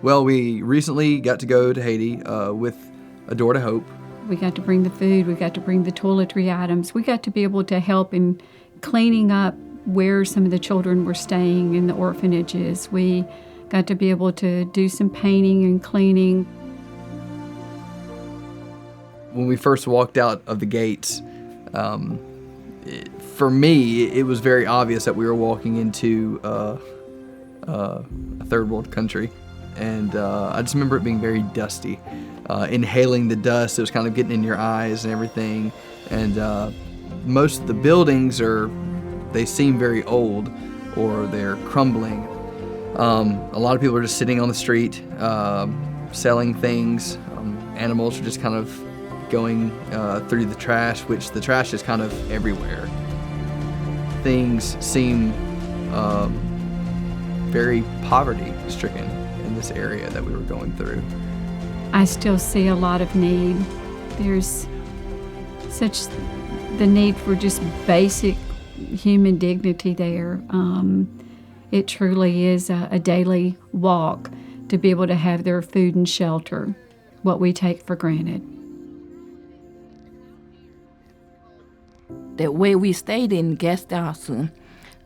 Well, we recently got to go to Haiti with A Door to Hope. We got to bring the food, we got to bring the toiletry items. We got to be able to help in cleaning up where some of the children were staying in the orphanages. We got to be able to do some painting and cleaning. When we first walked out of the gates, for me, it was very obvious that we were walking into a third world country. And I just remember it being very dusty. Inhaling the dust, it was kind of getting in your eyes and everything. And most of the buildings they seem very old, or they're crumbling. A lot of people are just sitting on the street, selling things. Animals are just kind of going through the trash, which the trash is kind of everywhere. Things seem very poverty-stricken in this area that we were going through. I still see a lot of need. There's such the need for just basic human dignity there. It truly is a daily walk to be able to have their food and shelter, what we take for granted. The way we stayed in guest house,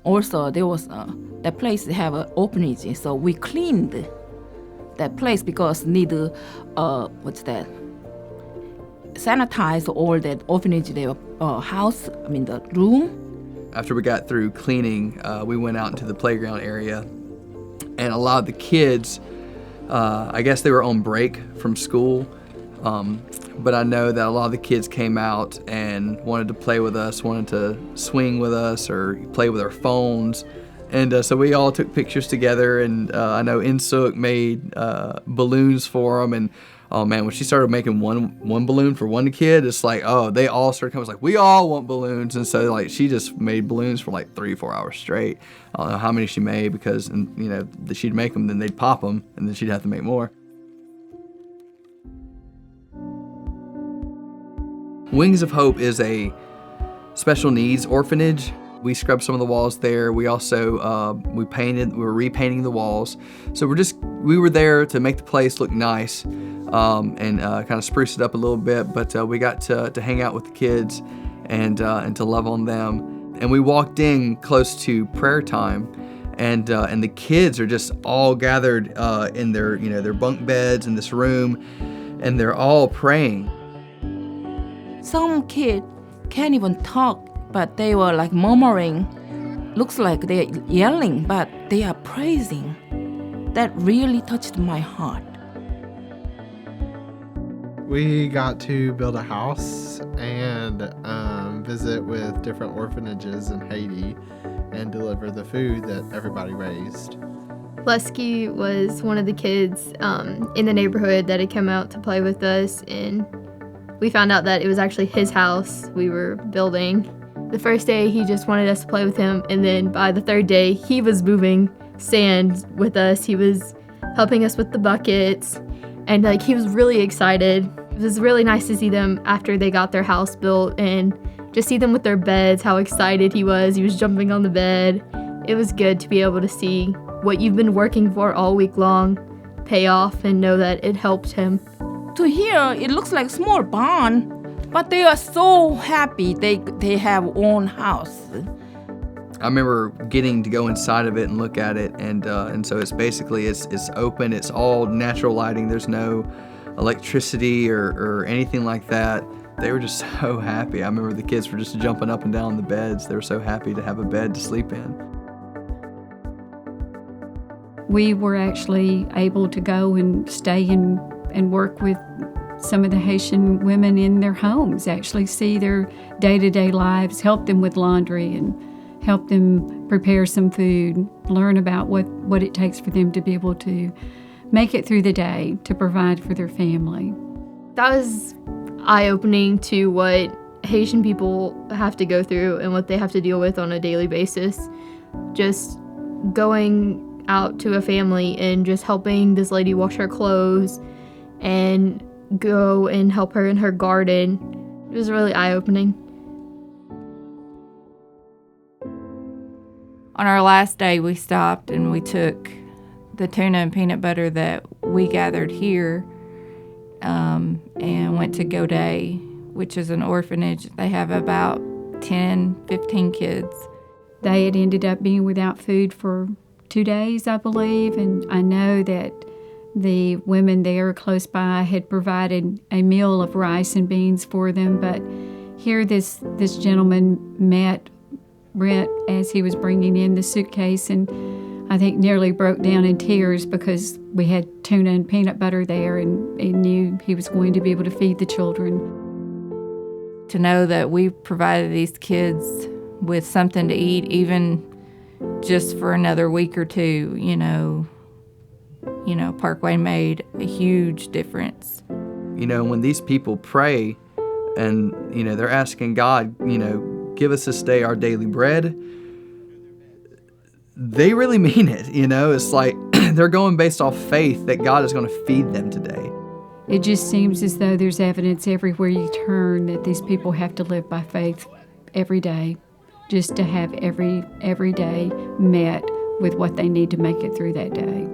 also there was the place have an orphanage, so we cleaned that place because need sanitize all that orphanage, their house, the room. After we got through cleaning, we went out into the playground area, and a lot of the kids, I guess they were on break from school, but I know that a lot of the kids came out and wanted to play with us, wanted to swing with us or play with our phones. And so we all took pictures together, and I know Insuk made balloons for them. And oh man, when she started making one balloon for one kid, it's like, oh, they all started coming. It's like, we all want balloons. And so like she just made balloons for like 3-4 hours straight. I don't know how many she made because, she'd make them, then they'd pop them, and then she'd have to make more. Wings of Hope is a special needs orphanage. We scrubbed some of the walls there. We also, we were repainting the walls. So we were there to make the place look nice and kind of spruce it up a little bit, but we got to hang out with the kids and to love on them. And we walked in close to prayer time, and the kids are just all gathered in their bunk beds in this room, and they're all praying. Some kids can't even talk, but they were like murmuring. Looks like they're yelling, but they are praising. That really touched my heart. We got to build a house and visit with different orphanages in Haiti and deliver the food that everybody raised. Lesky was one of the kids in the neighborhood that had come out to play with us, and we found out that it was actually his house we were building. The first day, he just wanted us to play with him, and then by the third day, he was moving sand with us. He was helping us with the buckets, and he was really excited. It was really nice to see them after they got their house built and just see them with their beds, how excited he was. He was jumping on the bed. It was good to be able to see what you've been working for all week long pay off and know that it helped him. To here, it looks like a small barn, but they are so happy they have own house. I remember getting to go inside of it and look at it, and so it's basically it's open. It's all natural lighting. There's no electricity or anything like that. They were just so happy. I remember the kids were just jumping up and down the beds. They were so happy to have a bed to sleep in. We were actually able to go and stay and work with some of the Haitian women in their homes, actually see their day-to-day lives, help them with laundry and help them prepare some food, learn about what it takes for them to be able to make it through the day to provide for their family. That was eye-opening to what Haitian people have to go through and what they have to deal with on a daily basis. Just going out to a family and just helping this lady wash her clothes and go and help her in her garden. It was really eye-opening. On our last day, we stopped and we took the tuna and peanut butter that we gathered here and went to Godet, which is an orphanage. They have about 10, 15 kids. They had ended up being without food for 2 days, I believe, and I know that the women there close by had provided a meal of rice and beans for them, but here this gentleman met Brent as he was bringing in the suitcase, and I think nearly broke down in tears because we had tuna and peanut butter there, and he knew he was going to be able to feed the children. To know that we provided these kids with something to eat, even just for another week or two, you know, Parkway made a huge difference. You know, when these people pray and, you know, they're asking God, you know, give us this day our daily bread, they really mean it. You know, it's like they're going based off faith that God is going to feed them today. It just seems as though there's evidence everywhere you turn that these people have to live by faith every day, just to have every day met with what they need to make it through that day.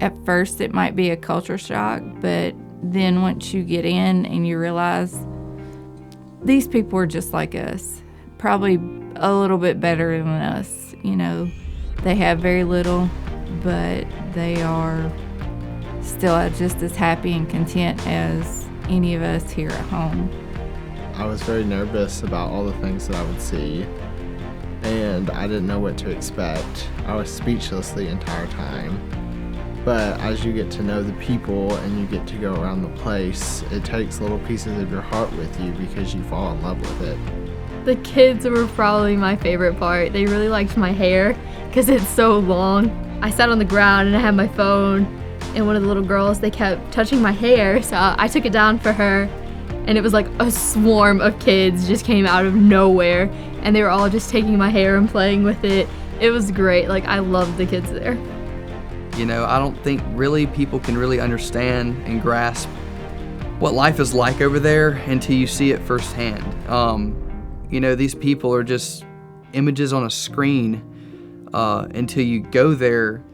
At first, it might be a culture shock, but then once you get in and you realize these people are just like us, probably a little bit better than us. You know, they have very little, but they are still just as happy and content as any of us here at home. I was very nervous about all the things that I would see, and I didn't know what to expect. I was speechless the entire time. But as you get to know the people and you get to go around the place, it takes little pieces of your heart with you because you fall in love with it. The kids were probably my favorite part. They really liked my hair because it's so long. I sat on the ground and I had my phone, and one of the little girls, they kept touching my hair, so I took it down for her, and it was like a swarm of kids just came out of nowhere, and they were all just taking my hair and playing with it. It was great. Like, I loved the kids there. You know, I don't think really people can really understand and grasp what life is like over there until you see it firsthand. You know, these people are just images on a screen until you go there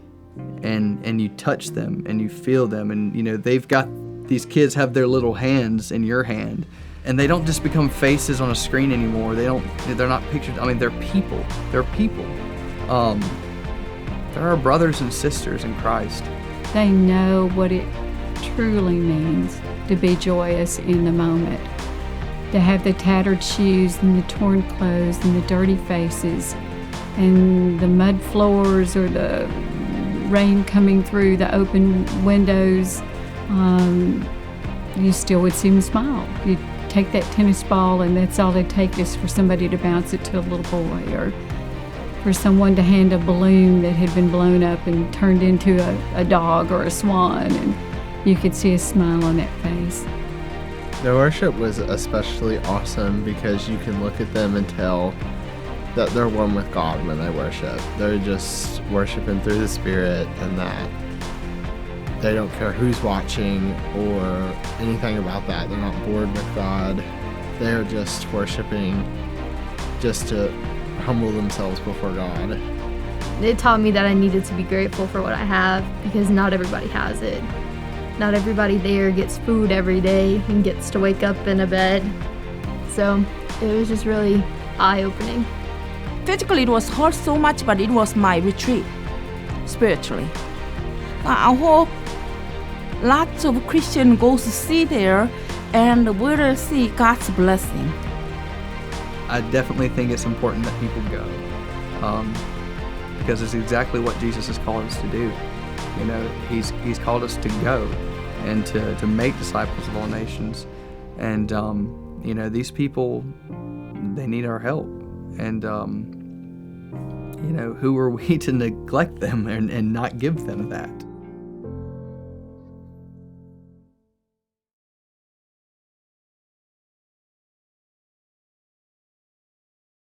and you touch them and you feel them. And, you know, these kids have their little hands in your hand. And they don't just become faces on a screen anymore. They're not pictures. I mean, they're people. They're people. They're our brothers and sisters in Christ. They know what it truly means to be joyous in the moment, to have the tattered shoes and the torn clothes and the dirty faces and the mud floors or the rain coming through the open windows. You still would see them smile. You'd take that tennis ball and that's all they'd take is for somebody to bounce it to a little boy, or for someone to hand a balloon that had been blown up and turned into a dog or a swan, and you could see a smile on that face. The worship was especially awesome because you can look at them and tell that they're one with God when they worship. They're just worshiping through the Spirit, and that they don't care who's watching or anything about that. They're not bored with God. They're just worshiping just to humble themselves before God. It taught me that I needed to be grateful for what I have because not everybody has it. Not everybody there gets food every day and gets to wake up in a bed. So it was just really eye-opening. Physically, it was hard so much, but it was my retreat, spiritually. I hope lots of Christians go to see there and will see God's blessing. I definitely think it's important that people go, because it's exactly what Jesus has called us to do. You know, he's called us to go and to make disciples of all nations. And, you know, these people, they need our help. And, you know, who are we to neglect them and not give them that?